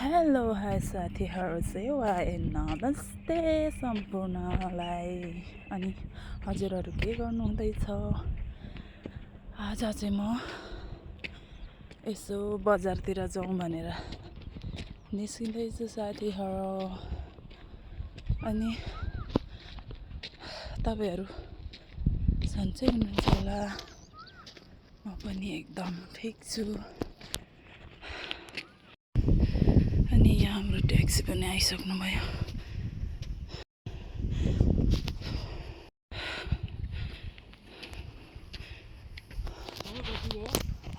Hello hi साथीहरू चाहिँ नमस्ते सम्पूर्णलाई। अनि हजुरहरू के गर्नुहुँदैछ? आज चाहिँ म यसो बजारतिर जाउँ भनेर निस्किँदैछु साथीहरू। अनि तपाईहरू सन्चै हुनुहुन्छ होला? म पनि एकदम ठिक छु। अनि यहाँ हाम्रो ट्याक्सी पनि आइसक्नु भयो।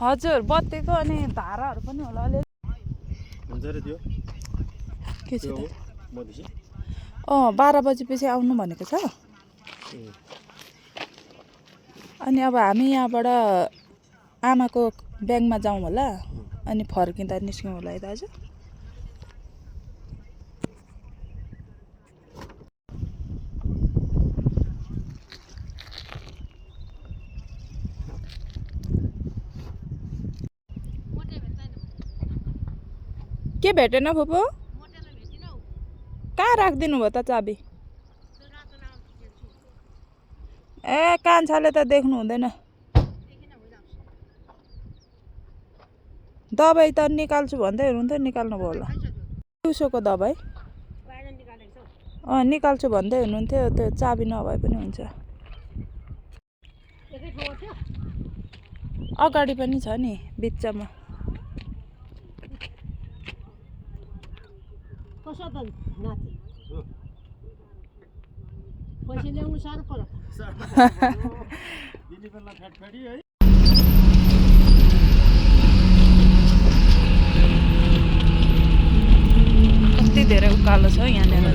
हजुर बत्तीको अनि धाराहरू पनि होला अलि हुन्छ रे त्यो के छ त? मधेसी 12 बजेपछि आउनु भनेको छ। अनि अब हामी यहाँबाट आमाको ब्याङ्कमा जाउँ होला। अनि फर्किँदा निस्क्यौँ होला है दाजु। के भेटेन फुपू? कहाँ राखिदिनु भयो त चाबी? ए कान्छाले त देख्नु हुँदैन। दबाई त निकाल्छु भन्दै हुनुहुन्थ्यो, निकाल्नु भयो होला। दिउँसोको दबाई निकाल्छु भन्दै हुनुहुन्थ्यो। त्यो चाबी नभए पनि हुन्छ। अगाडि पनि छ नि बिचमा। कसो त नाति पैसा ल्याउनु साह्रो पर्यो। दिने बेला फ्याटफ्याटी है। कति धेरै उकालो छ यहाँनिर।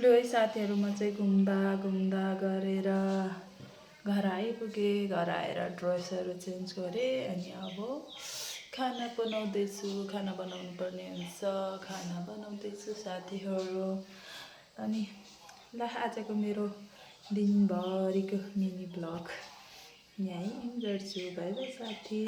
लु है साथीहरू, म चाहिँ घुम्दा गरेर घर आइपुगेँ। घर आएर ड्रेसहरू चेन्ज गरेँ। अनि अब खाना बनाउँदैछु। खाना बनाउनु पर्ने हुन्छ। खाना बनाउँदैछु साथीहरू। अनि ल आजको मेरो दिनभरिको मिनी ब्लग यहीँ गर्छु। बाइ बाइ साथी।